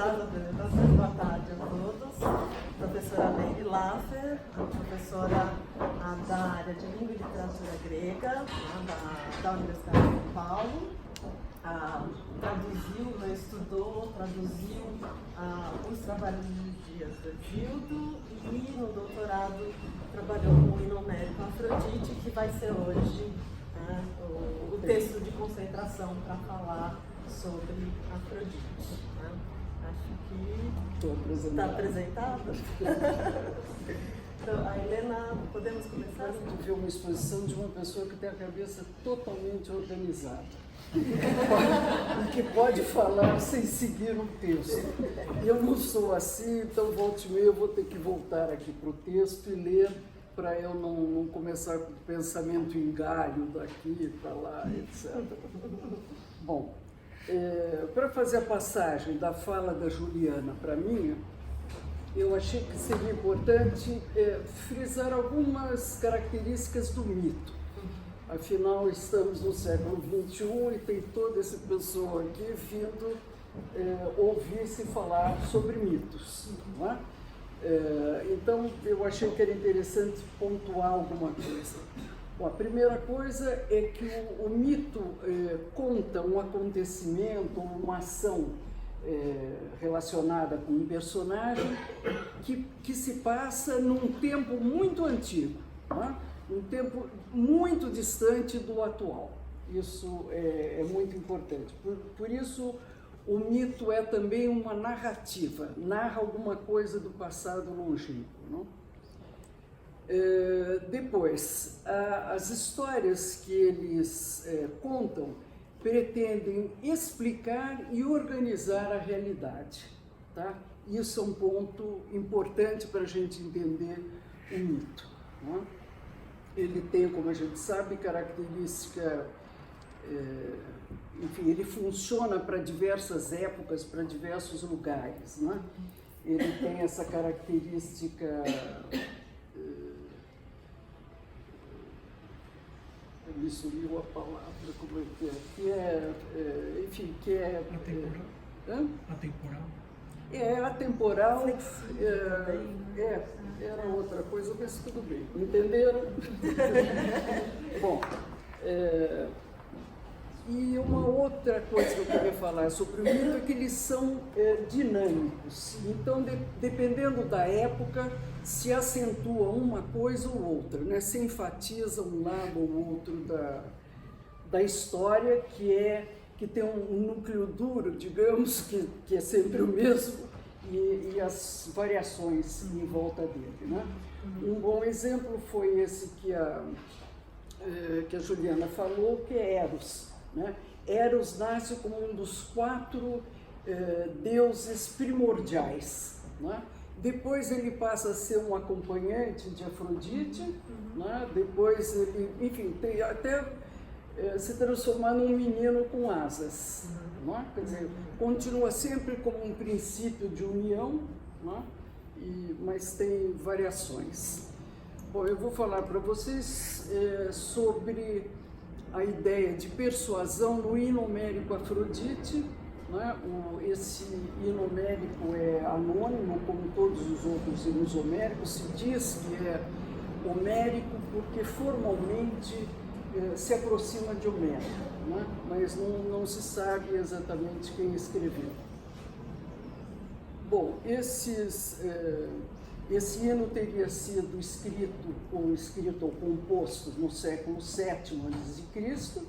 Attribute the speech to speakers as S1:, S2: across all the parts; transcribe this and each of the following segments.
S1: as apresentações. Boa tarde a todos. Professora Leire Laffer, a professora da área de Língua e Literatura Grega, da Universidade de São Paulo. Traduziu, estudou, traduziu os trabalhos de Dias Dovildo e no doutorado trabalhou com o inomérico Afrodite, que vai ser hoje o texto de concentração para falar sobre Afrodite. Acho que está apresentado. Então, a Helena, podemos começar?
S2: A gente vê uma exposição de uma pessoa que tem a cabeça totalmente organizada. Que pode falar sem seguir um texto. Eu não sou assim, então volta e meia eu vou ter que voltar aqui para o texto e ler para eu não começar com o pensamento em galho daqui para lá, etc. Bom, para fazer a passagem da fala da Juliana para a minha, eu achei que seria importante frisar algumas características do mito. Afinal, estamos no século XXI e tem todo esse pessoal aqui vindo ouvir-se falar sobre mitos. Não é? Então, eu achei que era interessante pontuar alguma coisa. Bom, a primeira coisa é que o mito conta um acontecimento, uma ação relacionada com um personagem que se passa num tempo muito antigo, não é? Um tempo muito distante do atual. Isso é muito importante. Por isso, o mito é também uma narrativa, narra alguma coisa do passado longínquo. Não? Depois, as histórias que eles contam pretendem explicar e organizar a realidade. Tá? Isso é um ponto importante para a gente entender o mito. Não? Ele tem, como a gente sabe, característica, enfim, ele funciona para diversas épocas, para diversos lugares, né? Ele tem essa característica, me sumiu a palavra, como é que é, enfim, que é... Atemporal. Atemporal, era outra coisa, mas tudo bem, entenderam? Bom, e uma outra coisa que eu queria falar sobre o mito é que eles são dinâmicos. Então, dependendo da época, se acentua uma coisa ou outra, né? Se enfatiza um lado ou outro da história, que tem um núcleo duro, digamos, que é sempre o mesmo, e as variações em volta dele. Né? Um bom exemplo foi esse que a Juliana falou, que é Eros. Né? Eros nasce como um dos 4 deuses primordiais. Né? Depois ele passa a ser um acompanhante de Afrodite, né? Depois ele, enfim, tem até se transformar num menino com asas. Não é? Quer dizer, continua sempre como um princípio de união, não é? Mas tem variações. Bom, eu vou falar para vocês sobre a ideia de persuasão no inomérico Afrodite. Não é? Esse inomérico é anônimo, como todos os outros hinos homéricos. Se diz que é homérico porque formalmente se aproxima de Homero, né? Mas não se sabe exatamente quem escreveu. Bom, esse hino teria sido escrito ou composto no século VII a.C.,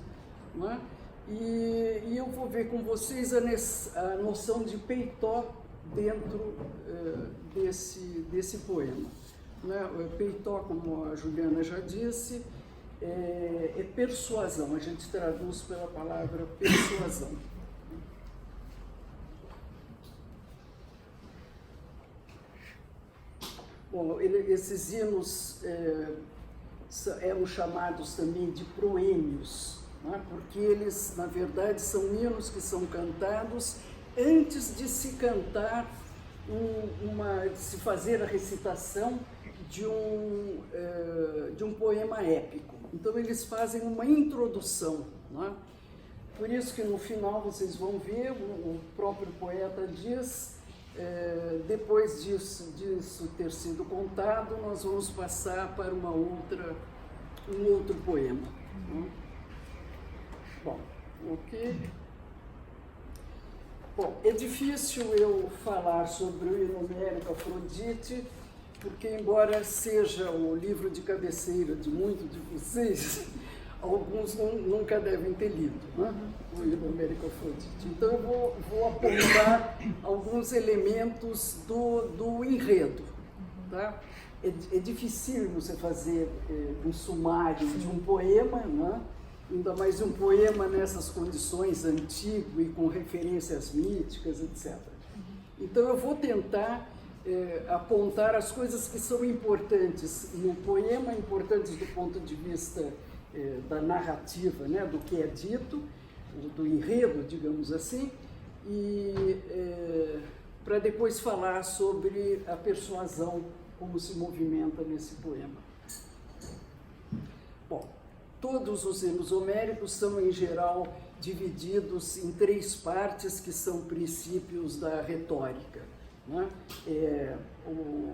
S2: né? E eu vou ver com vocês a noção de peitó dentro desse poema. Né? Peitó, como a Juliana já disse, é persuasão, a gente traduz pela palavra persuasão. Bom, esses hinos eram chamados também de proêmios, né? Porque eles, na verdade, são hinos que são cantados antes de se cantar, de se fazer a recitação de um poema épico. Então, eles fazem uma introdução, né? Por isso que no final vocês vão ver, o próprio poeta diz Depois disso ter sido contado, nós vamos passar para um outro poema. Bom, Bom, é difícil eu falar sobre o hino homérico Afrodite, porque, embora seja o livro de cabeceira de muitos de vocês, alguns nunca devem ter lido, né? O hino homérico Afrodite. Então, eu vou apontar alguns elementos do enredo. Tá? É difícil você fazer um sumário de um poema, né? Ainda mais um poema nessas condições, antigo e com referências míticas, etc. Então, eu vou tentar apontar as coisas que são importantes no poema, importantes do ponto de vista da narrativa, né, do que é dito, do enredo, digamos assim, e para depois falar sobre a persuasão, como se movimenta nesse poema. Bom, todos os hinos homéricos são, em geral, divididos em 3 partes que são princípios da retórica. Né? O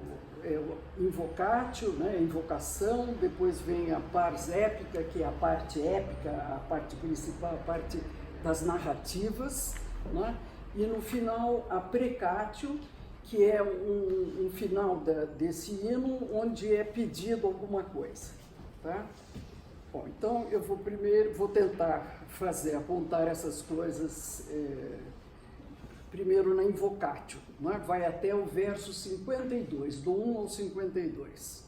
S2: invocatio, né? Invocação, depois vem a pars épica, que é a parte épica, a parte principal, a parte das narrativas, né? E no final a precatio, que é um final desse hino onde é pedido alguma coisa. Tá? Bom, então eu vou tentar apontar essas coisas primeiro na invocatio, né? Vai até o verso 52, do 1 ao 52.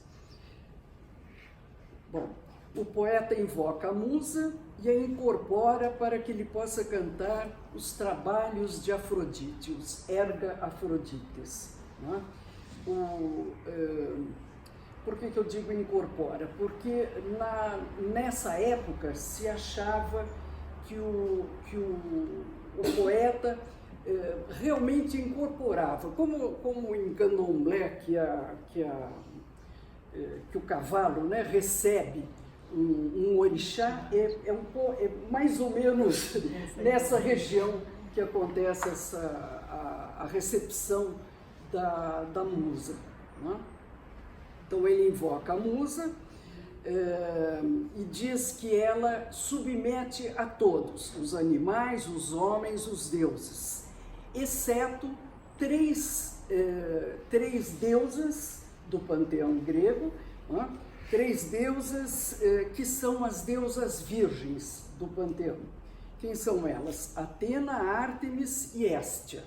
S2: Bom, o poeta invoca a musa e a incorpora para que ele possa cantar os trabalhos de Afrodite, os erga Afrodites. Né? Por que eu digo incorpora? Porque nessa época se achava que o poeta realmente incorporava, como em Candomblé, que o cavalo, né, recebe um orixá, é mais ou menos nessa região que acontece a recepção da musa. Né? Então ele invoca a musa e diz que ela submete a todos, os animais, os homens, os deuses, exceto três deusas do panteão grego, né? 3 deusas que são as deusas virgens do panteão. Quem são elas? Atena, Ártemis e Héstia.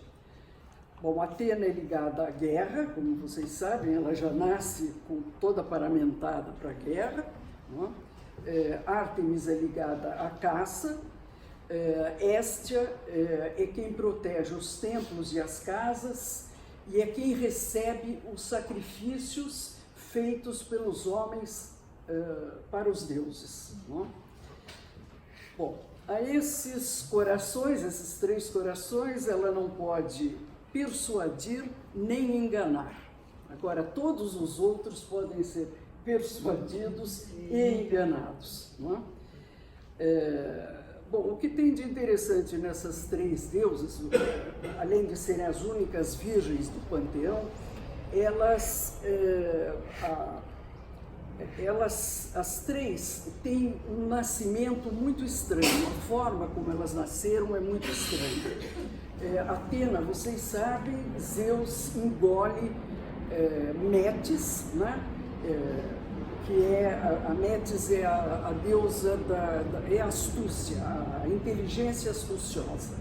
S2: Bom, Atena é ligada à guerra, como vocês sabem, ela já nasce com toda paramentada para a guerra. Né? Ártemis é ligada à caça. Héstia é quem protege os templos e as casas e é quem recebe os sacrifícios feitos pelos homens para os deuses. Não? Bom, a esses corações, esses 3 corações, ela não pode persuadir nem enganar. Agora, todos os outros podem ser persuadidos e enganados. Não? Bom, o que tem de interessante nessas 3 deusas, além de serem as únicas virgens do panteão, as 3 têm um nascimento muito estranho, a forma como elas nasceram é muito estranha. Atena, vocês sabem, Zeus engole Metis, né? Que a Metis é a deusa é a astúcia, a inteligência astuciosa.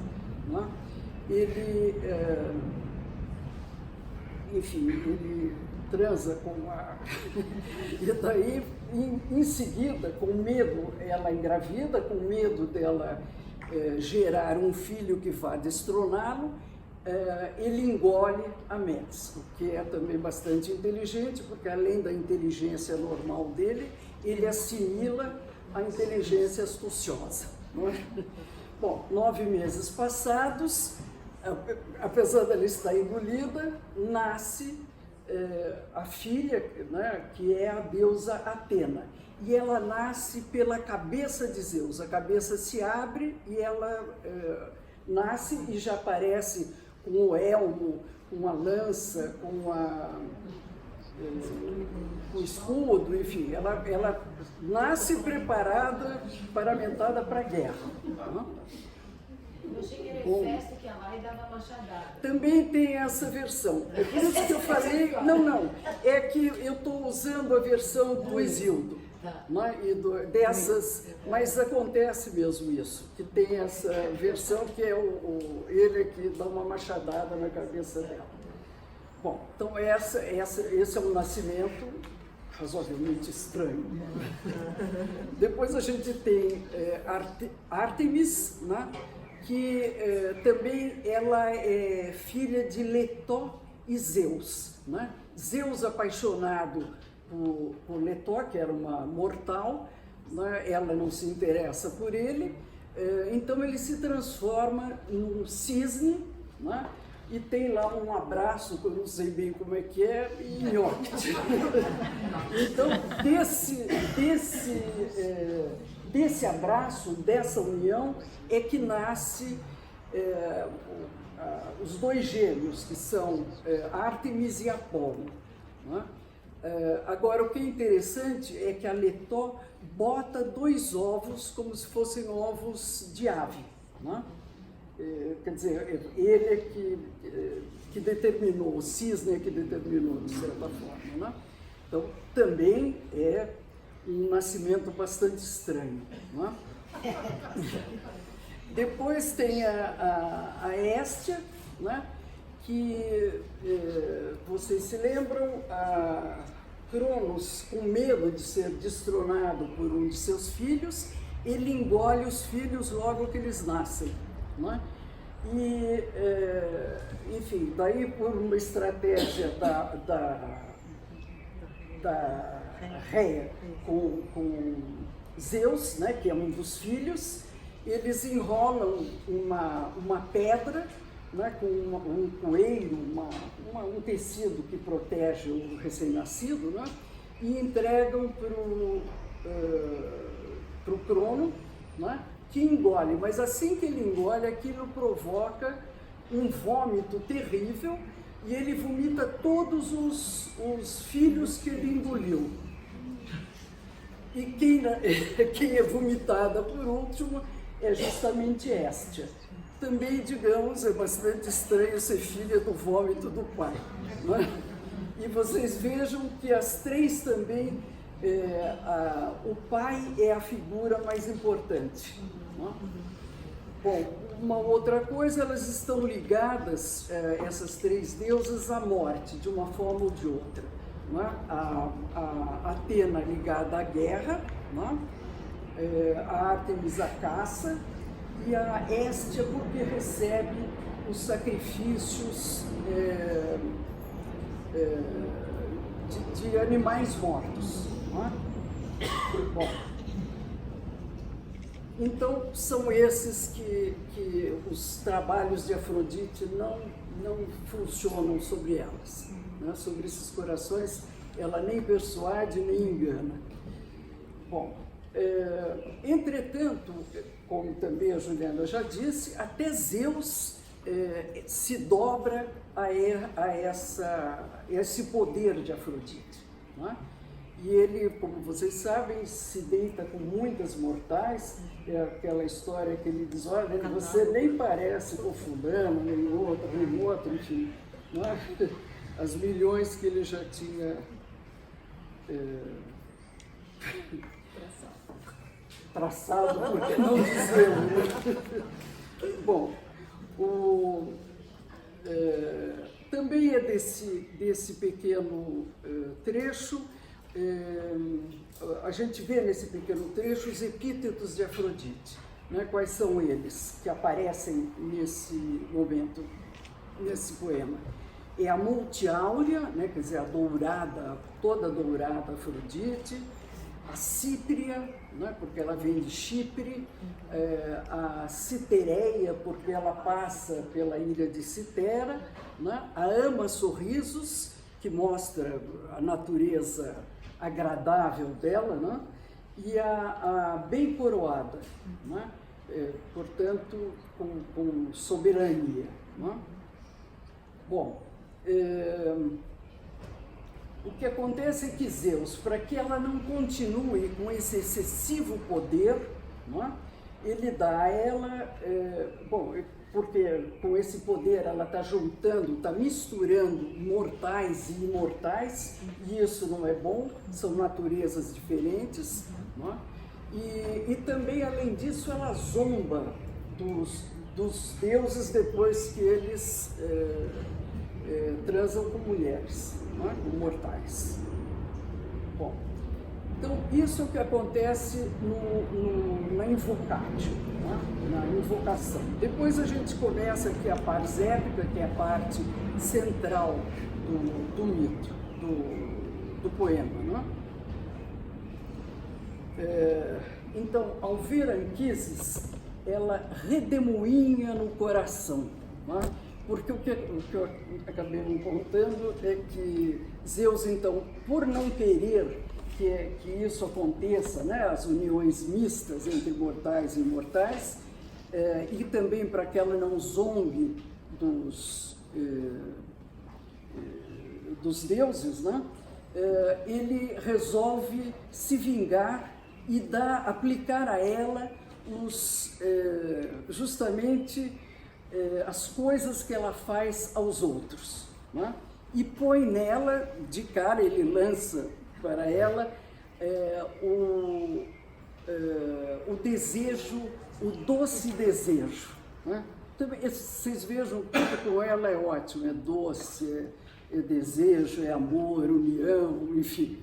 S2: Né? Enfim, ele transa com e daí, em seguida, com medo, ela engravida, com medo dela gerar um filho que vá destroná-lo, ele engole a Metis, o que é também bastante inteligente, porque além da inteligência normal dele, ele assimila a inteligência astuciosa. Não é? Bom, 9 meses passados, apesar dela estar engolida, nasce a filha, né, que é a deusa Atena. E ela nasce pela cabeça de Zeus. A cabeça se abre e ela nasce e já aparece com o elmo, com a lança, com o escudo, enfim, ela nasce preparada, paramentada para a guerra. Tá?
S3: Eu achei que era exército que ia lá e dava machadada.
S2: Também tem essa versão. É por isso que eu falei, não, é que eu estou usando a versão do Exildo. Né, dessas, mas acontece mesmo isso, que tem essa versão que é ele que dá uma machadada na cabeça dela. Bom, então esse é um nascimento razoavelmente estranho. Depois a gente tem Ártemis, né, que também ela é filha de Letó e Zeus. Né? Zeus apaixonado por Letó, que era uma mortal, né? Ela não se interessa por ele, então ele se transforma num cisne, né? E tem lá um abraço, que eu não sei bem como é que é, e nhoque. Então, desse abraço, dessa união, é que nasce os dois gêmeos, que são Ártemis e Apolo. Né? Agora, o que é interessante é que a Letó bota 2 ovos como se fossem ovos de ave. Né? Quer dizer, ele é que determinou, o cisne é que determinou, de certa forma. Né? Então, também é um nascimento bastante estranho. Né? Depois tem a Héstia, né? Que vocês se lembram, Cronos, com medo de ser destronado por um de seus filhos, ele engole os filhos logo que eles nascem. Né? E, enfim, daí por uma estratégia da Réia com Zeus, né, que é um dos filhos, eles enrolam uma pedra, né, com um coeiro, um tecido que protege o recém-nascido, né, e entregam para o Crono, né, que engole. Mas assim que ele engole, aquilo provoca um vômito terrível e ele vomita todos os filhos que ele engoliu. E quem é vomitada por último é justamente Héstia. Também, digamos, é bastante estranho ser filha do vômito do pai. Não é? E vocês vejam que as 3 também, o pai é a figura mais importante. Não é? Bom, uma outra coisa, elas estão ligadas, essas 3 deusas, à morte, de uma forma ou de outra. Não é? A Atena ligada à guerra, não é? A Ártemis à caça, e a Héstia porque recebe os sacrifícios de animais mortos. Não é? Bom, então são esses que os trabalhos de Afrodite não funcionam sobre elas. Né? Sobre esses corações ela nem persuade nem engana. Bom, entretanto, como também a Juliana já disse, até Zeus se dobra a esse poder de Afrodite. Não é? E ele, como vocês sabem, se deita com muitas mortais. É aquela história que ele diz, olha, você nem parece com fulano, nem outro, enfim. Não é? As milhões que ele já tinha traçado, porque não dizer. Bom, também é desse pequeno trecho, a gente vê nesse pequeno trecho os epítetos de Afrodite. Né? Quais são eles que aparecem nesse momento, nesse poema? É a multiáurea, né? Quer dizer, a dourada, toda dourada Afrodite, a Cítria, né? Porque ela vem de Chipre, a Citereia, porque ela passa pela ilha de Citera, né? A Ama Sorrisos, que mostra a natureza agradável dela, né? E a Bem Coroada, né? Portanto, com soberania. Né? Bom, o que acontece é que Zeus, para que ela não continue com esse excessivo poder, não é? Ele dá a ela, porque com esse poder ela está juntando, está misturando mortais e imortais, e isso não é bom, são naturezas diferentes, não é? E também, além disso, ela zomba dos deuses depois que eles transam com mulheres, não é? Com mortais. Bom, então isso é o que acontece na invocatio, né? Na invocação. Depois a gente começa aqui a pars épica, que é a parte central do mito, do poema, não é? Então, ao ver Anquises, ela redemoinha no coração, não é? Porque o que eu acabei me contando é que Zeus, então, por não querer que isso aconteça, né, as uniões mistas entre mortais e imortais, e também para que ela não zombe dos deuses, né, ele resolve se vingar e aplicar a ela justamente as coisas que ela faz aos outros, né? E põe nela, de cara, ele lança para ela o desejo, o doce desejo, né? Também, vocês vejam que com ela é ótimo, é doce, é desejo, é amor, união, enfim,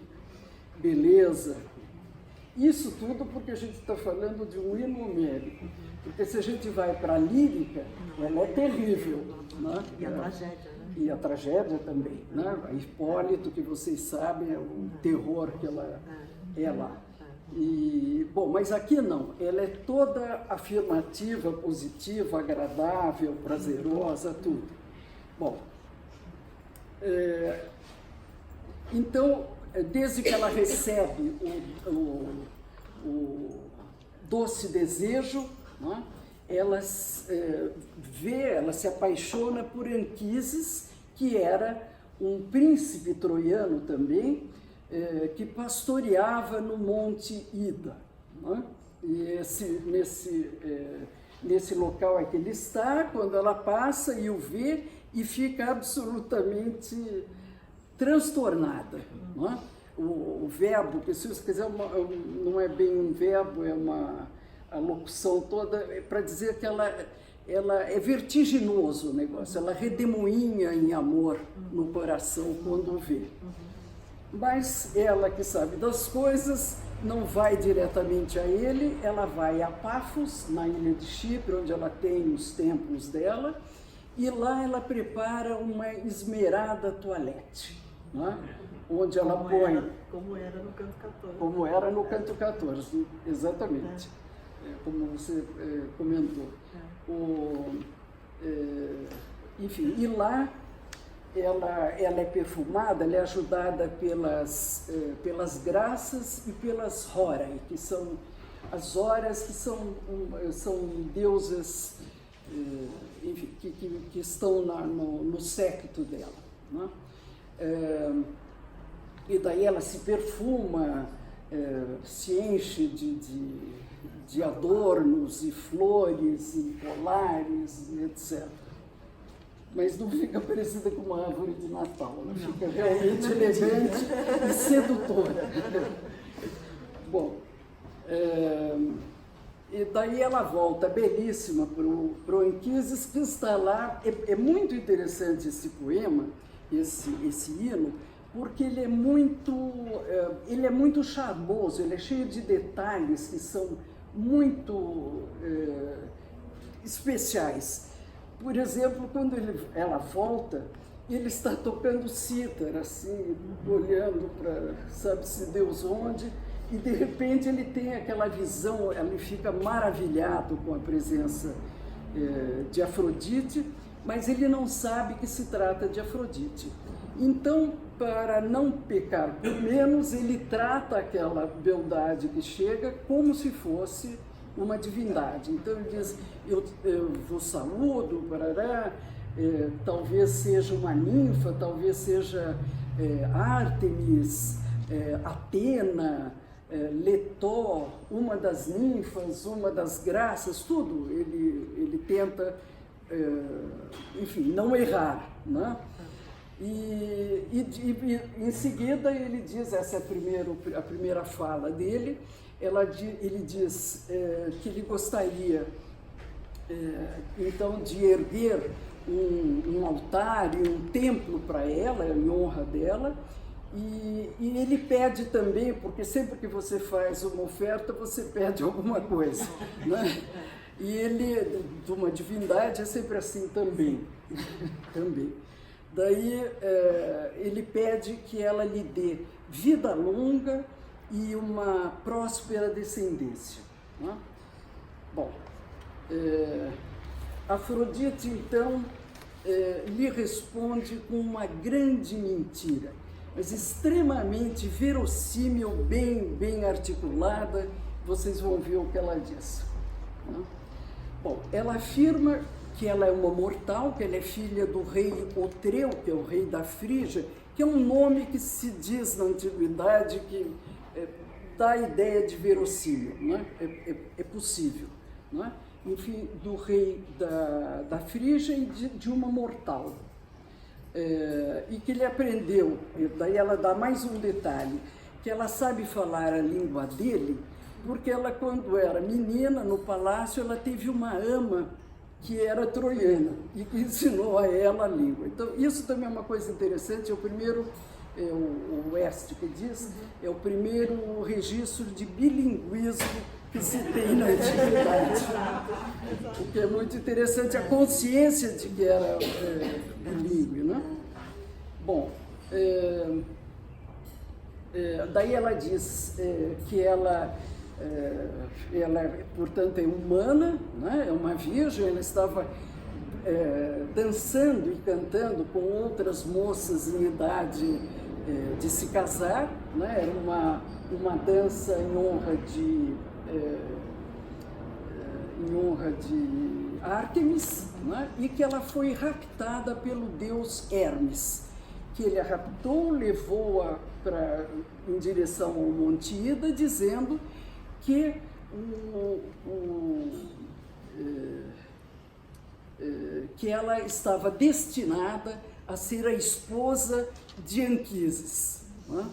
S2: beleza. Isso tudo porque a gente está falando de um hino homérico, porque se a gente vai para a lírica, ela é terrível, né?
S1: E a tragédia, né?
S2: E a tragédia também, né? A Hipólito, que vocês sabem, é o terror que ela é lá. E, bom, mas aqui não, ela é toda afirmativa, positiva, agradável, prazerosa, tudo. Bom, então, desde que ela recebe o doce desejo, né, ela se apaixona por Anquises, que era um príncipe troiano também, que pastoreava no Monte Ida, né? E nesse local é que ele está, quando ela passa e o vê, e fica absolutamente transtornada, né? O verbo, que se você quiser, não é bem um verbo, é a locução toda, para dizer que ela é vertiginoso o negócio, ela redemoinha em amor no coração quando o vê. Mas ela que sabe das coisas não vai diretamente a ele, ela vai a Pafos, na ilha de Chipre, onde ela tem os templos dela, e lá ela prepara uma esmerada toalete, né? Onde ela põe...
S1: Como era no canto 14.
S2: Como era no canto 14, exatamente. Como você comentou. Enfim, e lá ela é perfumada, ela é ajudada pelas graças e pelas horai, que são as horas que são deusas, enfim, que estão no séquito dela, né? E daí ela se perfuma, se enche de adornos e flores e colares, etc. Mas não fica parecida com uma árvore de Natal, ela fica realmente elegante e sedutora. Bom, e daí ela volta belíssima para o Anquises, que está lá. É muito interessante esse poema, esse hino, porque ele é muito charmoso, ele é cheio de detalhes que são muito especiais. Por exemplo, quando ela volta, ele está tocando cítara, assim, olhando para sabe-se Deus onde, e de repente ele tem aquela visão, ele fica maravilhado com a presença de Afrodite, mas ele não sabe que se trata de Afrodite. Então, para não pecar por menos, ele trata aquela beldade que chega como se fosse uma divindade. Então ele diz, eu vos saúdo, parará, talvez seja uma ninfa, talvez seja Ártemis, Atena, Letó, uma das ninfas, uma das graças, tudo. Ele tenta, enfim, não errar, né? E em seguida ele diz, essa é a primeira fala dele, ele diz que ele gostaria então de erguer um altar e um templo para ela, em honra dela, e ele pede também, porque sempre que você faz uma oferta, você pede alguma coisa, né? E ele, de uma divindade, é sempre assim também. Também. Daí ele pede que ela lhe dê vida longa e uma próspera descendência, né? Bom, Afrodite, então, lhe responde com uma grande mentira, mas extremamente verossímil, bem articulada. Vocês vão ver o que ela diz, né? Bom, ela afirma que ela é uma mortal, que ela é filha do rei Otreu, que é o rei da Frígia, que é um nome que se diz na antiguidade que dá a ideia de verossímil, né? É possível, né? Enfim, do rei da Frígia e de uma mortal. E que ele aprendeu, daí ela dá mais um detalhe, que ela sabe falar a língua dele, porque ela, quando era menina, no palácio, ela teve uma ama que era troiana e que ensinou a ela a língua. Então, isso também é uma coisa interessante. É o primeiro, o West que diz, é o primeiro registro de bilinguismo que se tem na antiguidade. O que é muito interessante, a consciência de que era bilíngue, né? Bom, daí ela diz que ela, portanto, é humana, né? É uma virgem. Ela estava dançando e cantando com outras moças em idade de se casar, né? Era uma dança em honra de Ártemis, né? E que ela foi raptada pelo deus Hermes, que ele a raptou, levou-a em direção ao Monte Ida, dizendo que que ela estava destinada a ser a esposa de Anquises, né?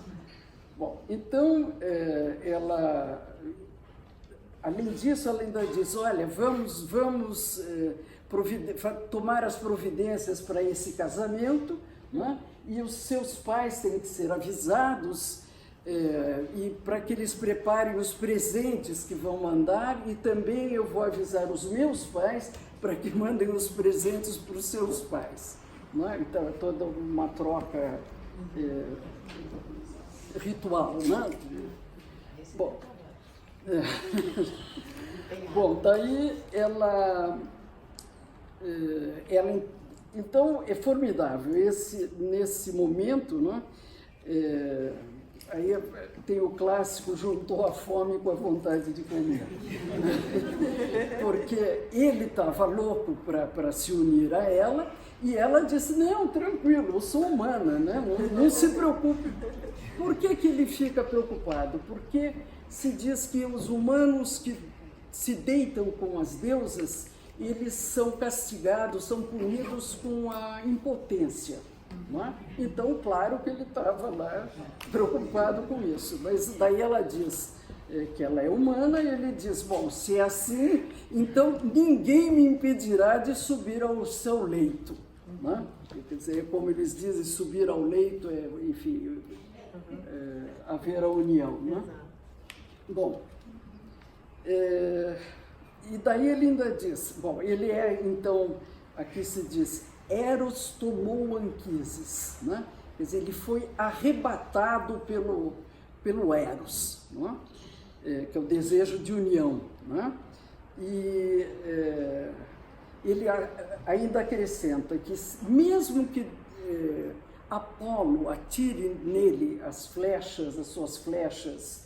S2: Bom, então ela, além disso, ela ainda diz: olha, vamos tomar as providências para esse casamento, né? E os seus pais têm que ser avisados, e para que eles preparem os presentes que vão mandar, e também eu vou avisar os meus pais para que mandem os presentes para os seus pais, né? Então é toda uma troca ritual, né? Bom, bom, daí ela então é formidável nesse momento, né? Aí tem o clássico: juntou a fome com a vontade de comer, porque ele estava louco para se unir a ela, e ela disse: não, tranquilo, eu sou humana, né? Não se preocupe. Por que ele fica preocupado? Porque se diz que os humanos que se deitam com as deusas, eles são castigados, são punidos com a impotência, não é? Então, claro que ele estava lá preocupado com isso. Mas daí ela diz que ela é humana, e ele diz: bom, se é assim, então ninguém me impedirá de subir ao seu leito, não é? Quer dizer, como eles dizem, subir ao leito enfim, haver a união, não é? Bom, e daí ele ainda diz, bom, ele então, aqui se diz, Eros tomou Anquises, né? Quer dizer, ele foi arrebatado pelo Eros, não é? Que é o desejo de união, não é? E ele ainda acrescenta que, mesmo que Apolo atire nele as suas flechas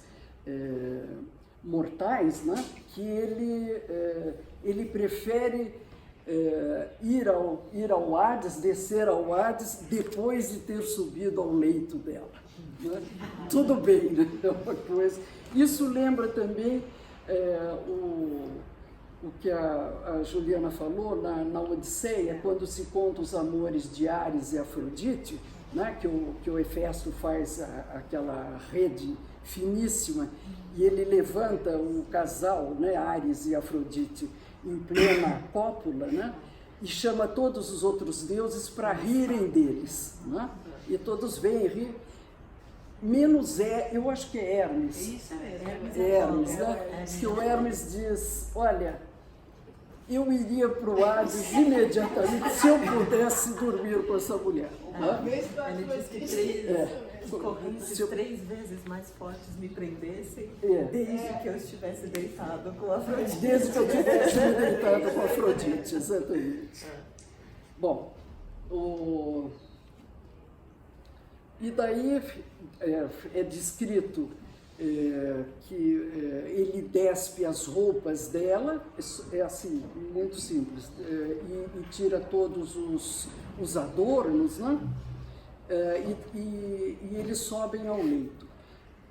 S2: mortais, né? Que ele prefere ir ao Hades, descer ao Hades, depois de ter subido ao leito dela. Né? Tudo bem, né? É uma coisa. Isso lembra também o que a Juliana falou na Odisseia, quando se conta os amores de Ares e Afrodite, né? que o Hefesto faz aquela rede finíssima e ele levanta o casal, né? Ares e Afrodite, em plena cópula, né? E chama todos os outros deuses para rirem deles. Né? E todos vêm rir, menos eu acho que é Hermes.
S1: Isso é
S2: Hermes, né? Que o Hermes diz, olha, eu iria para o Hades imediatamente se eu pudesse dormir com essa mulher. Né?
S1: Ele diz que correntes 3 vezes mais fortes me prendessem desde que eu estivesse deitado com Afrodite.
S2: Desde que eu tivesse me deitado com Afrodite, exatamente. Bom, e daí é descrito que ele despe as roupas dela, é assim, muito simples, e tira todos os adornos, né? E eles sobem ao leito.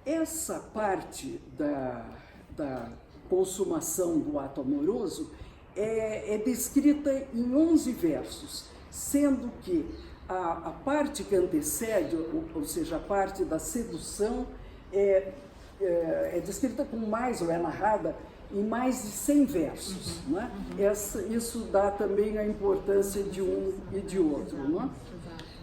S2: Essa parte da consumação do ato amoroso é descrita em 11 versos, sendo que a parte que antecede, ou seja, a parte da sedução, é descrita com mais, ou é narrada, em mais de 100 versos. Não é? Isso dá também a importância de um e de outro. Não é?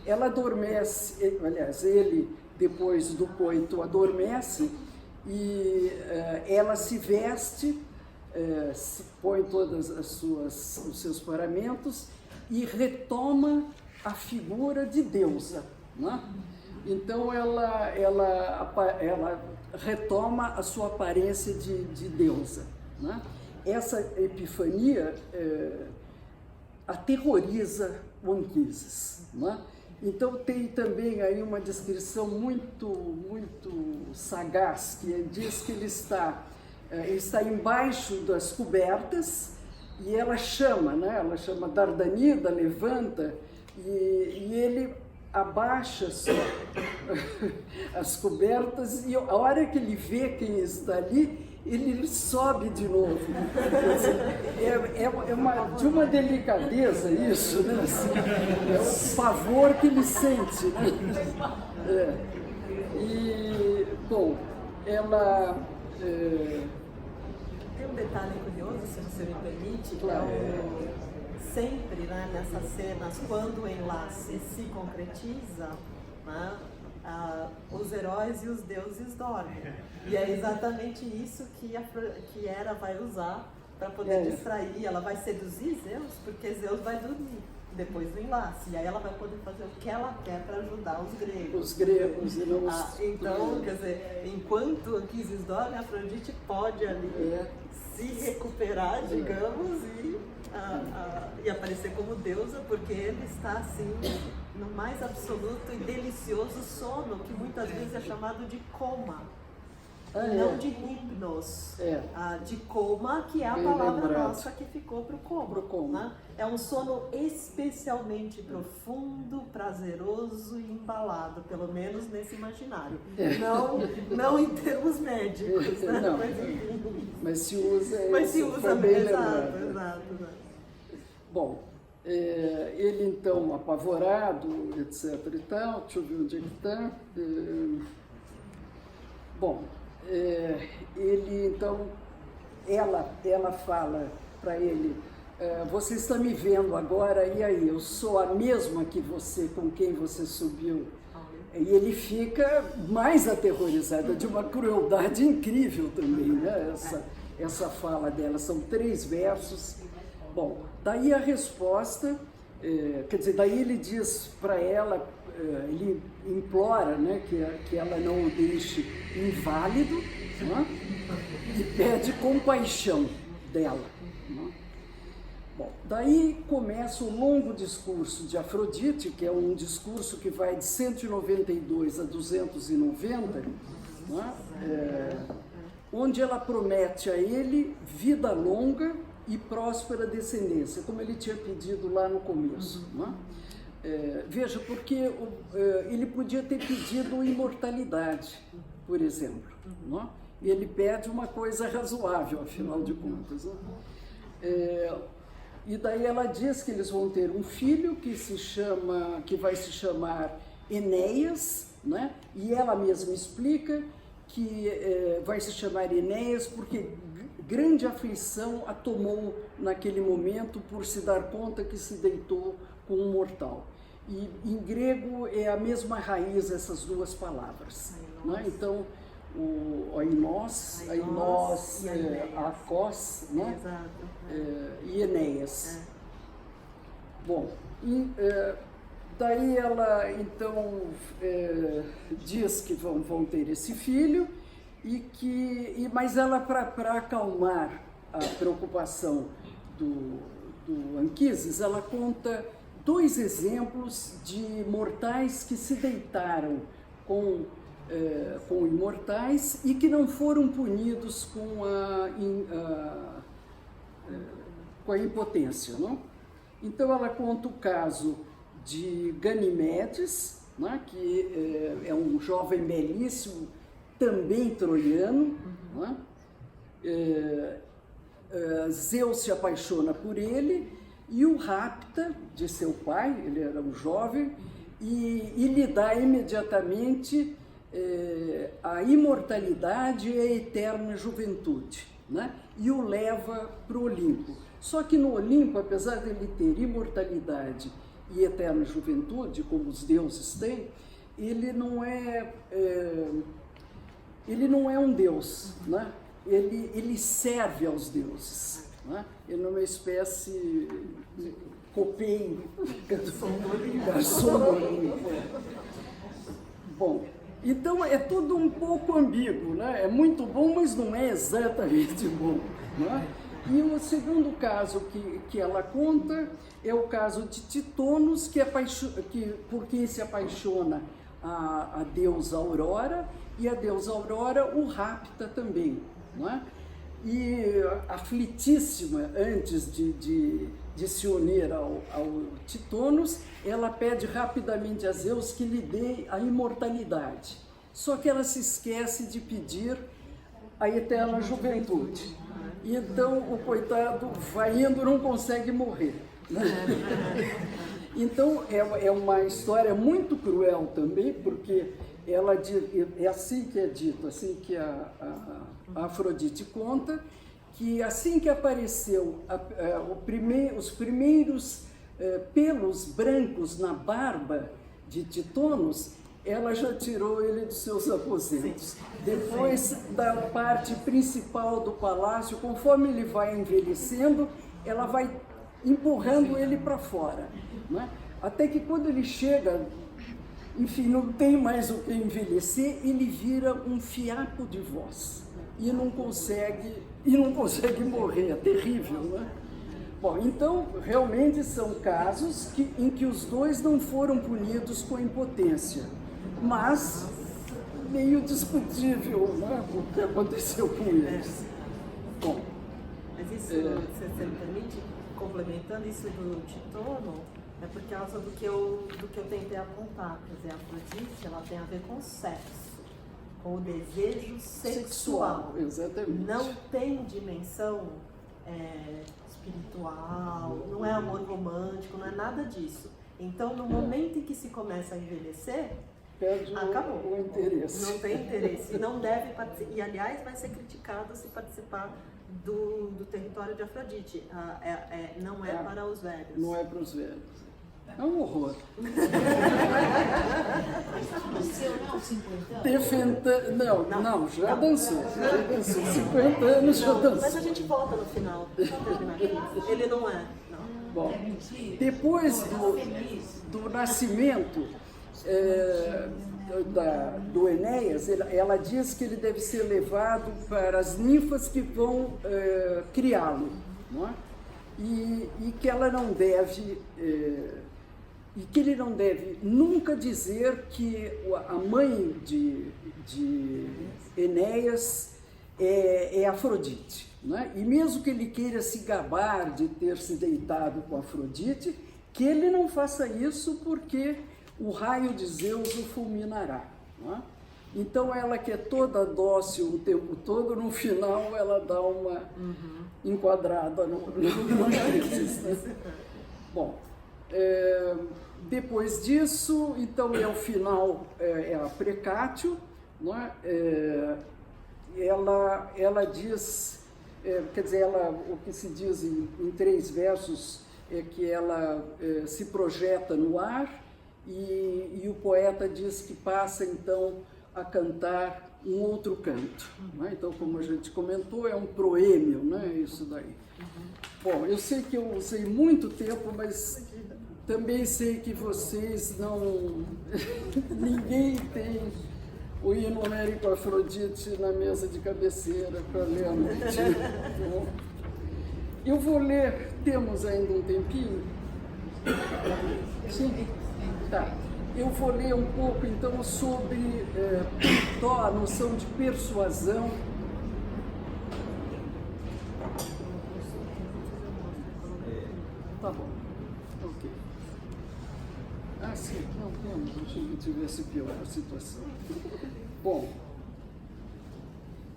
S2: Ela adormece, aliás, ele, depois do coito, adormece e ela se veste, se põe todos os seus paramentos e retoma a figura de deusa. Não é? Então ela retoma a sua aparência de deusa. Né? Essa epifania aterroriza o Anquises. Né? Então tem também aí uma descrição muito sagaz, que diz que ele está embaixo das cobertas e ela chama, né? Ela chama Dardanida, levanta, e ele abaixa as cobertas e a hora que ele vê quem está ali, ele sobe de novo. De uma delicadeza isso, né? Assim, é o pavor que ele sente. Né? E, bom, ela...
S1: Tem um detalhe curioso, se você me permite,
S2: claro.
S1: Sempre, né, nessas cenas, quando o enlace se concretiza, né, os heróis e os deuses dormem. E é exatamente isso que Hera vai usar para poder distrair. Ela vai seduzir Zeus, porque Zeus vai dormir depois do enlace. E aí ela vai poder fazer o que ela quer para ajudar os gregos.
S2: Os gregos e não os...
S1: Então, quer dizer, enquanto Anquises dorme, Afrodite pode ali se recuperar, digamos, e aparecer como deusa, porque ele está assim no mais absoluto e delicioso sono, que muitas vezes é chamado de coma, não de hipnos, de coma, que é a palavra nossa que ficou para o coma. Né? É um sono especialmente profundo, prazeroso e embalado, pelo menos nesse imaginário. Não em termos médicos, né?
S2: Não. Mas se usa
S1: bem,
S2: exato. Bom, ele então apavorado, etc e tal, deixa eu ver onde é que está. Bom, ele então, ela fala para ele, você está me vendo agora, e aí, eu sou a mesma que você, com quem você subiu? E ele fica mais aterrorizado, de uma crueldade incrível também, né? Essa fala dela, são 3 versos. Bom, daí a resposta, quer dizer, daí ele diz para ela, ele implora, né, que ela não o deixe inválido, né, e pede compaixão dela. Né. Bom, daí começa o longo discurso de Afrodite, que é um discurso que vai de 192 a 290, né, onde ela promete a ele vida longa e próspera descendência, como ele tinha pedido lá no começo. Né? Veja, porque ele podia ter pedido imortalidade, por exemplo. Né? Ele pede uma coisa razoável, afinal de contas. Né? E daí ela diz que eles vão ter um filho que vai se chamar Enéas, né? E ela mesma explica que vai se chamar Enéas porque grande aflição a tomou naquele momento por se dar conta que se deitou com um mortal. E em grego é a mesma raiz essas duas palavras. Né? Então, o Ainós, Acós, né? E Enéas. Bom, daí ela então diz que vão ter esse filho, mas ela, para acalmar a preocupação do Anquises, ela conta 2 exemplos de mortais que se deitaram com imortais e que não foram punidos com a impotência. Não? Então ela conta o caso de Ganimedes, né, que é um jovem belíssimo, também troiano. Né? Zeus se apaixona por ele e o rapta de seu pai, ele era um jovem, e lhe dá imediatamente a imortalidade e a eterna juventude, né? E o leva para o Olimpo. Só que no Olimpo, apesar de ele ter imortalidade e eterna juventude, como os deuses têm, ele não é um deus, né? Ele serve aos deuses, né? Ele é uma espécie de copeiro, garçom do Olimpo. Bom, então é tudo um pouco ambíguo, né? É muito bom, mas não é exatamente bom, né? E o segundo caso que ela conta é o caso de Titonos, por quem se apaixona a deusa Aurora, e a deusa Aurora o rapta também. Não é? E aflitíssima antes de se unir ao Titonos, ela pede rapidamente a Zeus que lhe dê a imortalidade. Só que ela se esquece de pedir a eterna juventude. E então o coitado vai indo, não consegue morrer. Né? Então é uma história muito cruel também, porque é assim que é dito, assim que a Afrodite conta, que assim que apareceu os primeiros pelos brancos na barba de Titonos, ela já tirou ele dos seus aposentos. Depois, da parte principal do palácio, conforme ele vai envelhecendo, ela vai empurrando ele para fora. Né? Até que quando ele chega, enfim, não tem mais o que envelhecer, ele vira um fiapo de voz e não consegue morrer, é terrível, né? Bom, então realmente são casos em que os dois não foram punidos com impotência, mas meio discutível, né, o que aconteceu com eles. Bom,
S1: mas isso, se você me permite, complementando isso do Titono, é por causa do que eu tentei apontar. Quer dizer, a Afrodite, ela tem a ver com o sexo, com o desejo sexual.
S2: Exatamente.
S1: Não tem dimensão espiritual, não é amor romântico, não é nada disso. Então, no momento em que se começa a envelhecer, acabou.
S2: O interesse.
S1: Não tem interesse. Não deve participar. E, aliás, vai ser criticado se participar do território de Afrodite. Não é para os velhos.
S2: Não é para os velhos. É um horror. Não, já dançou. 50 anos já dançou.
S1: Mas a gente volta no final. Ele não é. Não.
S2: Bom, depois do nascimento do Enéas, ela diz que ele deve ser levado para as ninfas que vão criá-lo, não é? E que ela não deve e que ele não deve nunca dizer que a mãe de Enéas é Afrodite. Né? E mesmo que ele queira se gabar de ter se deitado com Afrodite, que ele não faça isso porque o raio de Zeus o fulminará. Né? Então ela que é toda dócil o tempo todo, no final ela dá uma enquadrada no Anquises. Né? Bom, depois disso, então é o final, é a Precátio, né? Ela diz, quer dizer, o que se diz em 3 versos é que ela se projeta no ar e o poeta diz que passa então a cantar um outro canto. Né? Então, como a gente comentou, é um proêmio, né? Isso daí. Bom, eu sei que eu usei muito tempo, mas também sei que vocês não... ninguém tem o hino homérico Afrodite na mesa de cabeceira para ler à noite. Então, eu vou ler, temos ainda um tempinho? Sim? Tá. Eu vou ler um pouco, então, sobre a noção de persuasão. Tá bom. Ok. Ah, sim. Não temos. Achei que tivesse pior a situação. Bom,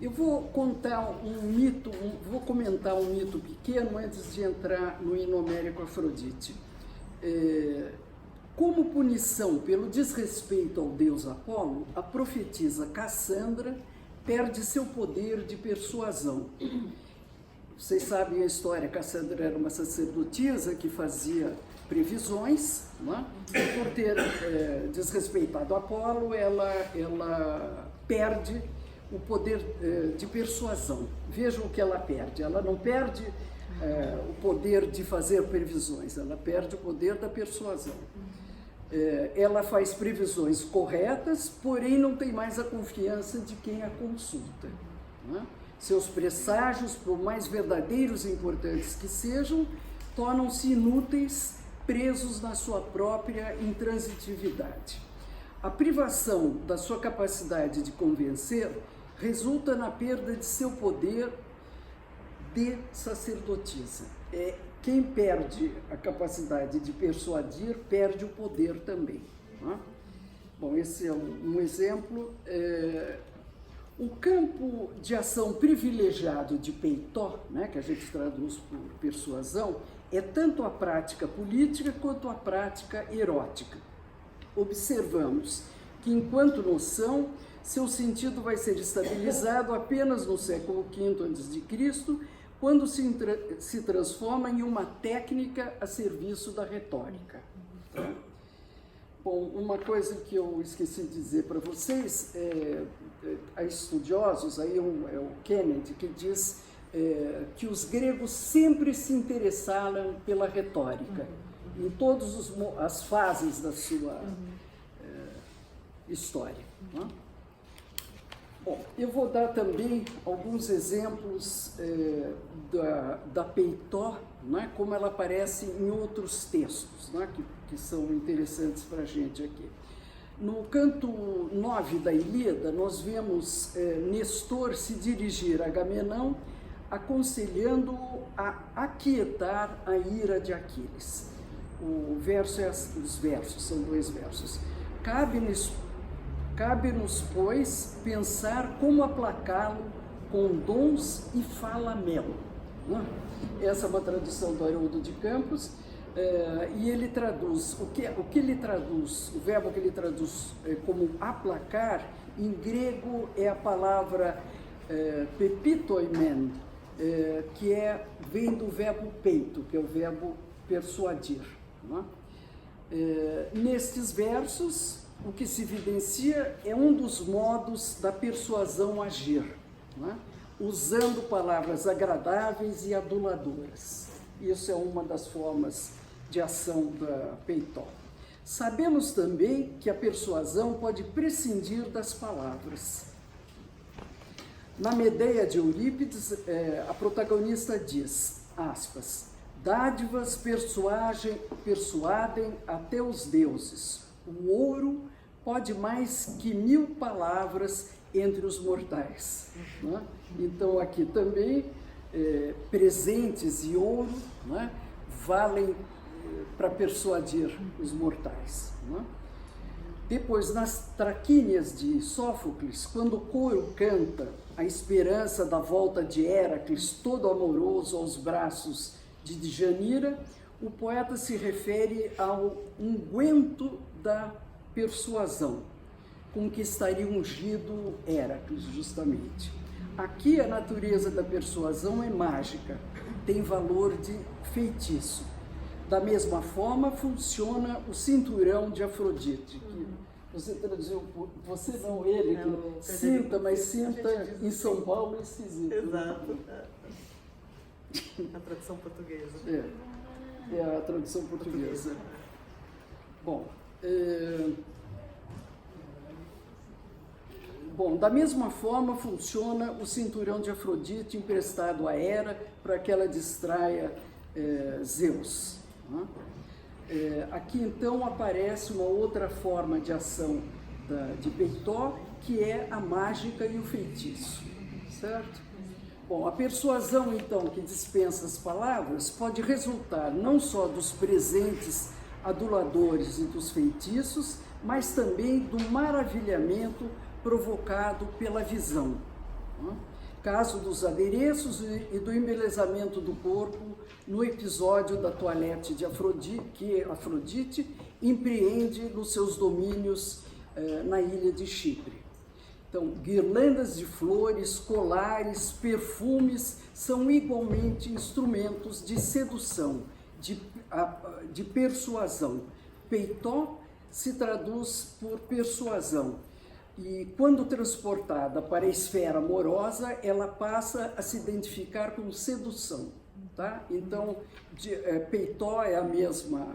S2: eu vou contar um mito, vou comentar um mito pequeno antes de entrar no hino homérico Afrodite. Como punição pelo desrespeito ao deus Apolo, a profetisa Cassandra perde seu poder de persuasão. Vocês sabem a história, Cassandra era uma sacerdotisa que fazia previsões, né? E por ter desrespeitado Apolo, ela perde o poder de persuasão. Vejam o que ela perde. Ela não perde o poder de fazer previsões, ela perde o poder da persuasão. Ela faz previsões corretas, porém não tem mais a confiança de quem a consulta. Né? Seus presságios, por mais verdadeiros e importantes que sejam, tornam-se inúteis, presos na sua própria intransitividade. A privação da sua capacidade de convencer resulta na perda de seu poder de sacerdotisa. Quem perde a capacidade de persuadir, perde o poder também. Né? Bom, esse é um exemplo. O campo de ação privilegiado de Peitó, né, que a gente traduz por persuasão, é tanto a prática política quanto a prática erótica. Observamos que, enquanto noção, seu sentido vai ser estabilizado apenas no século V a.C., quando se transforma em uma técnica a serviço da retórica. Tá? Bom, uma coisa que eu esqueci de dizer para vocês, há estudiosos, aí é o Kennedy, que diz que os gregos sempre se interessaram pela retórica, em todas as fases da sua história. Né? Bom, eu vou dar também alguns exemplos da Peitó, né, como ela aparece em outros textos, né, que são interessantes para a gente aqui. No canto 9 da Ilíada, nós vemos Nestor se dirigir a Agamenão, aconselhando-o a aquietar a ira de Aquiles. O verso os versos, são 2 versos. Cabe-nos, pois, pensar como aplacá-lo com dons e fala mel. Essa é uma tradução do Haroldo de Campos, e ele traduz, o que ele traduz, o verbo que ele traduz como aplacar, em grego é a palavra pepitoimen, que vem do verbo peito, que é o verbo persuadir. Nestes versos, o que se evidencia é um dos modos da persuasão agir, né? Usando palavras agradáveis e aduladoras. Isso é uma das formas de ação da Peitó. Sabemos também que a persuasão pode prescindir das palavras. Na Medeia de Eurípides, a protagonista diz, aspas, dádivas persuadem até os deuses. O ouro pode mais que 1000 palavras entre os mortais. Né? Então, aqui também, presentes e ouro, né, valem para persuadir os mortais. Né? Depois, nas traquínias de Sófocles, quando o coro canta a esperança da volta de Héracles, todo amoroso aos braços de Djanira, o poeta se refere ao unguento da persuasão, com que estaria ungido Héracles, justamente. Aqui a natureza da persuasão é mágica, tem valor de feitiço. Da mesma forma funciona o cinturão de Afrodite, que você traduziu, você não ele, que cinta, mas cinta em São Paulo é esquisito.
S1: Exato. A tradução portuguesa.
S2: É a tradução portuguesa. Bom, da mesma forma funciona o cinturão de Afrodite emprestado a Hera para que ela distraia Zeus. Né? Aqui então aparece uma outra forma de ação de Peitó, que é a mágica e o feitiço, certo? Bom, a persuasão então que dispensa as palavras pode resultar não só dos presentes aduladores e dos feitiços, mas também do maravilhamento provocado pela visão. Né? Caso dos adereços e do embelezamento do corpo no episódio da toilette de Afrodite, que Afrodite empreende nos seus domínios na ilha de Chipre. Então, guirlandas de flores, colares, perfumes são igualmente instrumentos de sedução, de persuasão. Peitó se traduz por persuasão. E quando transportada para a esfera amorosa, ela passa a se identificar com sedução. Tá? Então, Peitó é a mesma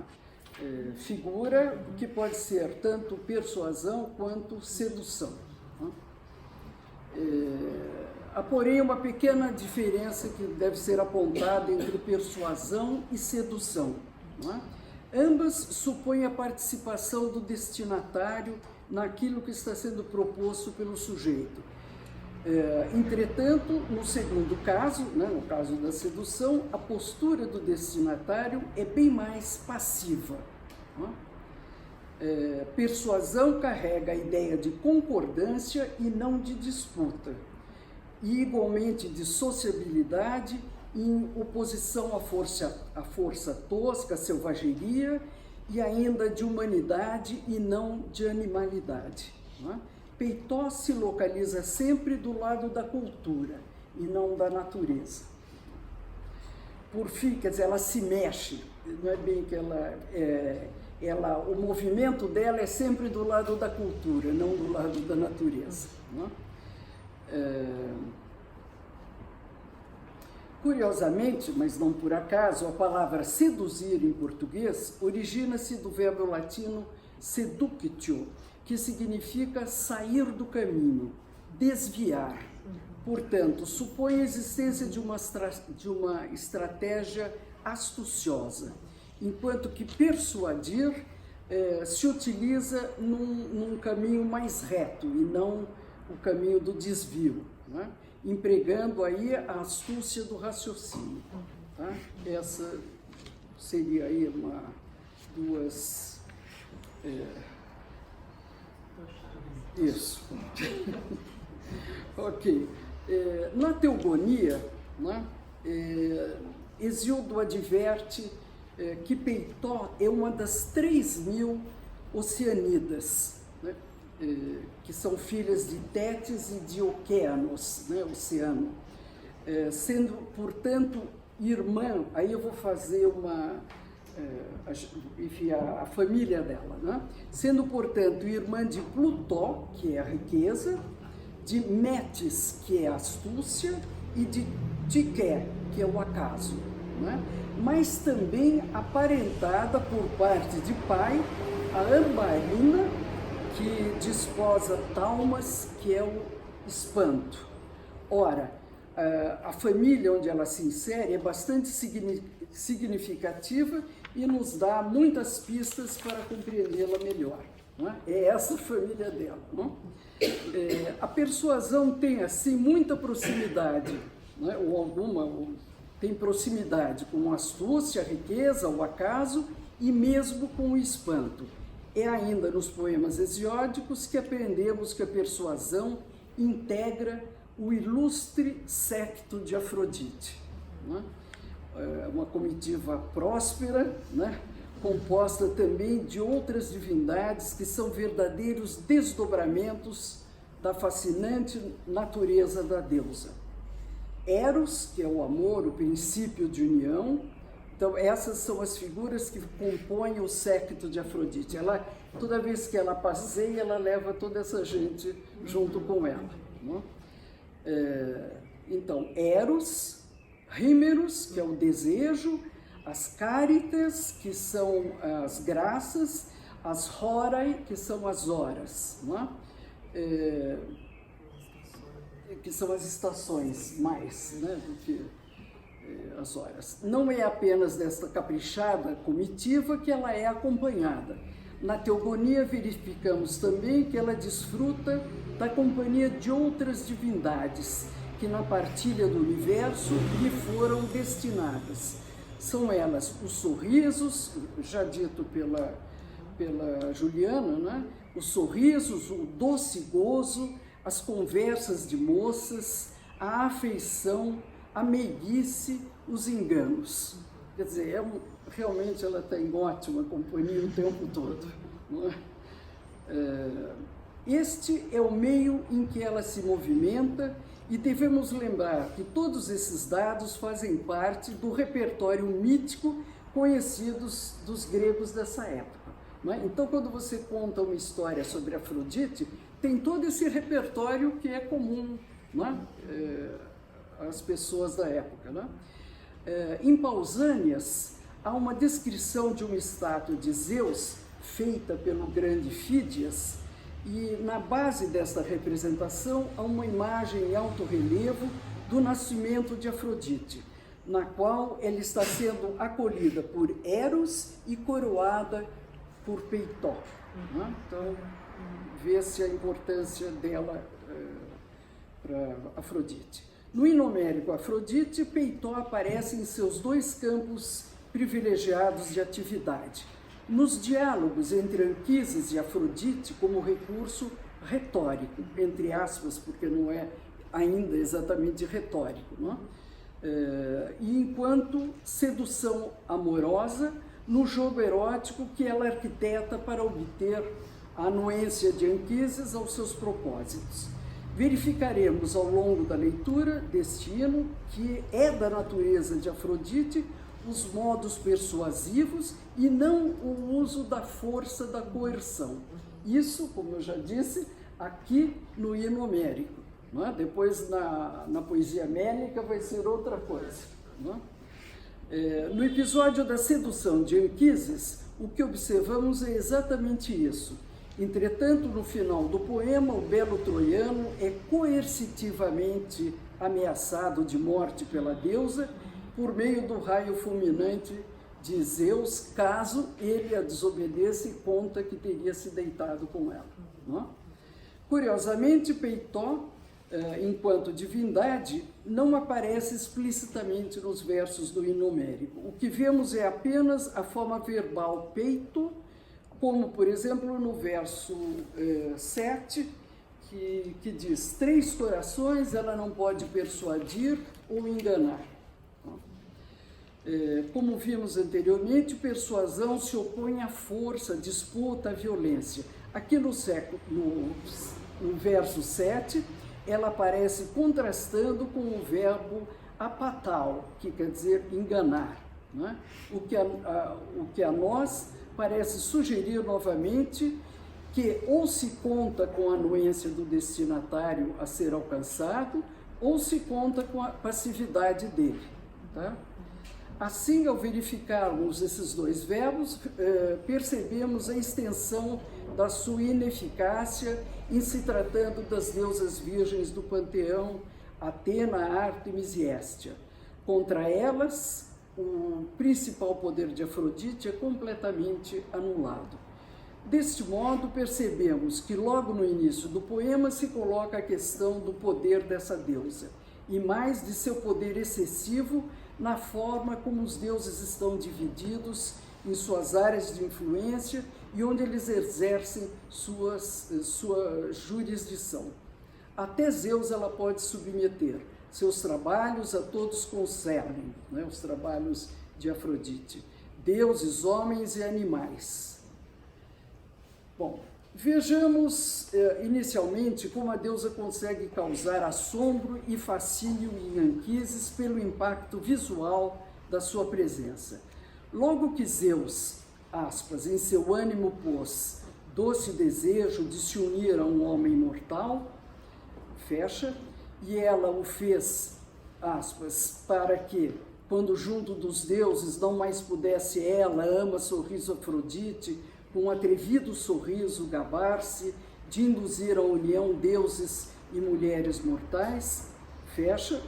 S2: figura, que pode ser tanto persuasão quanto sedução. Há, porém, uma pequena diferença que deve ser apontada entre persuasão e sedução. Não é? Ambas supõem a participação do destinatário naquilo que está sendo proposto pelo sujeito. Entretanto, no segundo caso, né, no caso da sedução, a postura do destinatário é bem mais passiva. Persuasão carrega a ideia de concordância e não de disputa, e igualmente de sociabilidade em oposição à força tosca, à selvageria, e ainda de humanidade e não de animalidade. Não é? Peitó se localiza sempre do lado da cultura e não da natureza. Por fim, quer dizer, ela se mexe, não é bem que o movimento dela é sempre do lado da cultura, não do lado da natureza. Não é? Curiosamente, mas não por acaso, a palavra seduzir em português origina-se do verbo latino seductio, que significa sair do caminho, desviar. Portanto, supõe a existência de uma estratégia astuciosa, enquanto que persuadir se utiliza num caminho mais reto e não o caminho do desvio, né? Empregando aí a astúcia do raciocínio. Tá? Essa seria aí duas... Isso. Ok. Na Teogonia, né, Hesíodo adverte que Peitó é uma das 3.000 Oceanidas, né, que são filhas de Tétis e de Oqueanos, né, oceano, sendo, portanto, irmã, aí eu vou fazer a família dela, né? Sendo, portanto, irmã de Plutó, que é a riqueza, de Metis, que é a astúcia, e de Tiqué, que é o acaso, né? Mas também aparentada por parte de pai a Ambarina, que desposa Talmas, que é o espanto. Ora, a família onde ela se insere é bastante significativa e nos dá muitas pistas para compreendê-la melhor. Não é? É essa a família dela. Não é? A persuasão tem, assim, muita proximidade, não é? Tem proximidade com a astúcia, a riqueza, o acaso e mesmo com o espanto. É ainda nos poemas hesiódicos que aprendemos que a persuasão integra o ilustre séquito de Afrodite. Né? É uma comitiva próspera, né? Composta também de outras divindades que são verdadeiros desdobramentos da fascinante natureza da deusa. Eros, que é o amor, o princípio de união. Então, essas são as figuras que compõem o séquito de Afrodite. Toda vez que ela passeia, ela leva toda essa gente junto com ela. Né? Então, Eros, Rímeros, que é o desejo, as Cáritas, que são as graças, as Horai, que são as horas, não é? Que são as estações mais, né, do que as horas. Não é apenas desta caprichada comitiva que ela é acompanhada. Na Teogonia verificamos também que ela desfruta da companhia de outras divindades que na partilha do universo lhe foram destinadas. São elas os sorrisos, já dito pela Juliana, né? Os sorrisos, o doce gozo, as conversas de moças, a afeição, a meiguice, os enganos. Quer dizer, realmente ela está em ótima companhia o tempo todo. Não é? Este é o meio em que ela se movimenta e devemos lembrar que todos esses dados fazem parte do repertório mítico conhecidos dos gregos dessa época. Não é? Então, quando você conta uma história sobre Afrodite, tem todo esse repertório que é comum, não é? Às pessoas da época. Não é? Em Pausânias, há uma descrição de uma estátua de Zeus feita pelo grande Fídias, e na base desta representação há uma imagem em alto relevo do nascimento de Afrodite, na qual ela está sendo acolhida por Eros e coroada por Peitó. Né? Então, vê-se a importância dela para Afrodite. No hino homérico Afrodite, Peitó aparece em seus dois campos privilegiados de atividade. Nos diálogos entre Anquises e Afrodite, como recurso retórico, entre aspas, porque não é ainda exatamente retórico, não é? E enquanto sedução amorosa no jogo erótico que ela arquiteta para obter a anuência de Anquises aos seus propósitos. Verificaremos ao longo da leitura deste hino que é da natureza de Afrodite os modos persuasivos e não o uso da força da coerção. Isso, como eu já disse, aqui no hino homérico. Não é? Depois, na poesia mélica, vai ser outra coisa. Não é? No episódio da sedução de Anquises, o que observamos é exatamente isso. Entretanto, no final do poema, o belo troiano é coercitivamente ameaçado de morte pela deusa por meio do raio fulminante de Zeus, caso ele a desobedeça e conta que teria se deitado com ela. Não? Curiosamente, Peitó, enquanto divindade, não aparece explicitamente nos versos do hino homérico. O que vemos é apenas a forma verbal peito, como, por exemplo, no verso 7, que diz: 3 corações ela não pode persuadir ou enganar. Como vimos anteriormente, persuasão se opõe à força, à disputa, à violência. Aqui no verso 7, ela aparece contrastando com o verbo apatal, que quer dizer enganar. Não é? O que a nós parece sugerir novamente que ou se conta com a anuência do destinatário a ser alcançado, ou se conta com a passividade dele. Tá? Assim, ao verificarmos esses dois verbos, percebemos a extensão da sua ineficácia em se tratando das deusas virgens do panteão, Atena, Ártemis e Héstia. Contra elas, o principal poder de Afrodite é completamente anulado. Deste modo, percebemos que logo no início do poema se coloca a questão do poder dessa deusa, e mais de seu poder excessivo na forma como os deuses estão divididos em suas áreas de influência e onde eles exercem sua jurisdição. Até Zeus ela pode submeter, seus trabalhos a todos concernem, né, os trabalhos de Afrodite, deuses, homens e animais. Bom, vejamos inicialmente como a deusa consegue causar assombro e fascínio em Anquises pelo impacto visual da sua presença. Logo que Zeus, aspas, em seu ânimo pôs doce desejo de se unir a um homem mortal, fecha, e ela o fez, aspas, para que, quando junto dos deuses não mais pudesse ela, ama sorriso Afrodite, com um atrevido sorriso gabar-se de induzir à união deuses e mulheres mortais, fecha,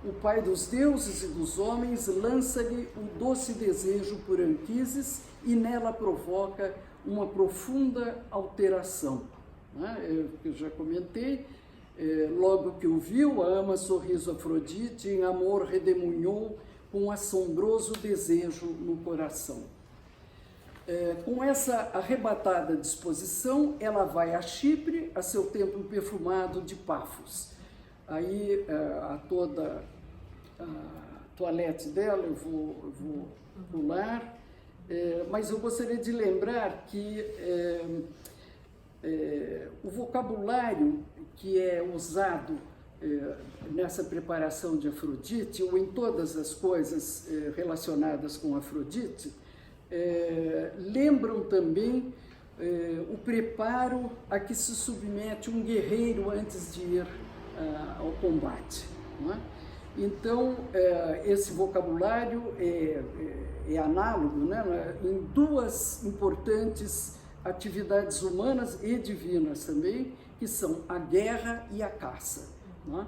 S2: o pai dos deuses e dos homens lança-lhe o doce desejo por Anquises e nela provoca uma profunda alteração. Eu já comentei, logo que o viu, a ama sorriso Afrodite em amor redemunhou com um assombroso desejo no coração. Com essa arrebatada disposição, ela vai a Chipre, a seu templo perfumado de Pafos. Aí, a toda a toalete dela, eu vou pular, mas eu gostaria de lembrar que o vocabulário que é usado nessa preparação de Afrodite, ou em todas as coisas relacionadas com Afrodite, lembram também o preparo a que se submete um guerreiro antes de ir ao combate. Não é? Então, esse vocabulário é análogo, né, em duas importantes atividades humanas e divinas também, que são a guerra e a caça. Não é?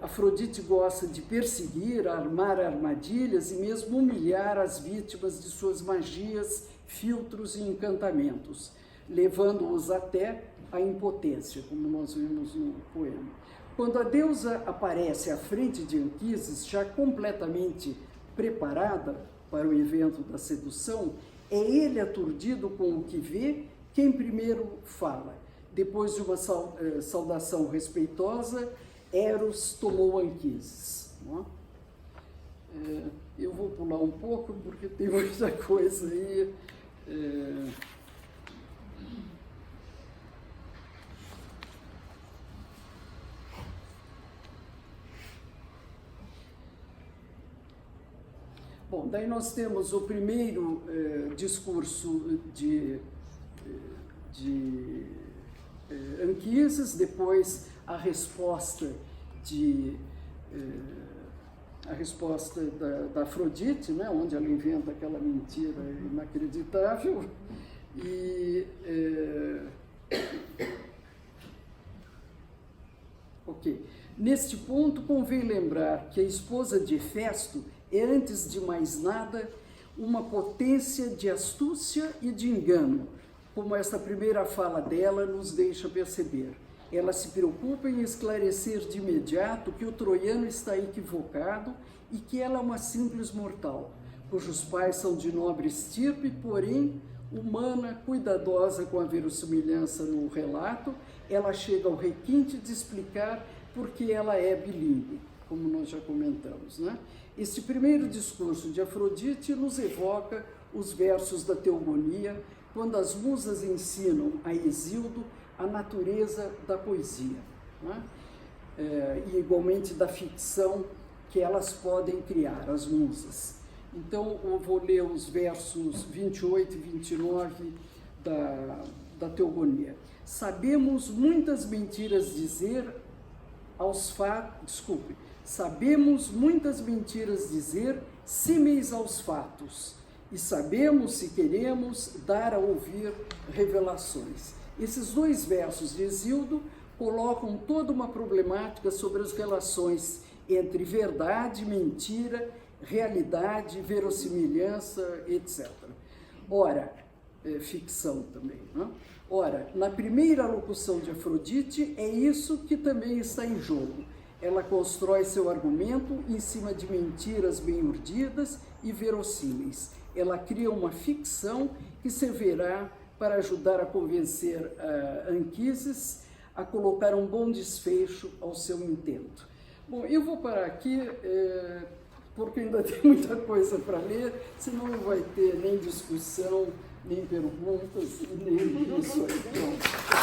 S2: Afrodite gosta de perseguir, armar armadilhas e mesmo humilhar as vítimas de suas magias, filtros e encantamentos, levando-os até à impotência, como nós vimos no poema. Quando a deusa aparece à frente de Anquises, já completamente preparada para o evento da sedução, é ele, aturdido com o que vê, quem primeiro fala. Depois de uma saudação respeitosa, Eros tomou Anquises. Eu vou pular um pouco, porque tem muita coisa aí. Bom, daí nós temos o primeiro discurso de Anquises, depois a resposta da Afrodite, né, onde ela inventa aquela mentira inacreditável. Ok. Neste ponto, convém lembrar que a esposa de Hefesto é, antes de mais nada, uma potência de astúcia e de engano, como esta primeira fala dela nos deixa perceber. Ela se preocupa em esclarecer de imediato que o troiano está equivocado e que ela é uma simples mortal, cujos pais são de nobre estirpe, porém, humana, cuidadosa com a verossimilhança no relato, ela chega ao requinte de explicar por que ela é bilíngue, como nós já comentamos, né? Este primeiro discurso de Afrodite nos evoca os versos da Teogonia, quando as musas ensinam a Hesíodo a natureza da poesia, né? E igualmente da ficção que elas podem criar, as musas. Então, eu vou ler os versos 28 e 29 da Teogonia. Sabemos muitas mentiras dizer sabemos muitas mentiras dizer símeis aos fatos, e sabemos, se queremos, dar a ouvir revelações. Esses dois versos de Hesíodo colocam toda uma problemática sobre as relações entre verdade, mentira, realidade, verossimilhança, etc. Ora, ficção também. Né? Ora, na primeira locução de Afrodite, é isso que também está em jogo. Ela constrói seu argumento em cima de mentiras bem urdidas e verossímeis. Ela cria uma ficção que servirá para ajudar a convencer Anquises a colocar um bom desfecho ao seu intento. Bom, eu vou parar aqui, porque ainda tem muita coisa para ler, senão não vai ter nem discussão, nem perguntas, nem isso aí.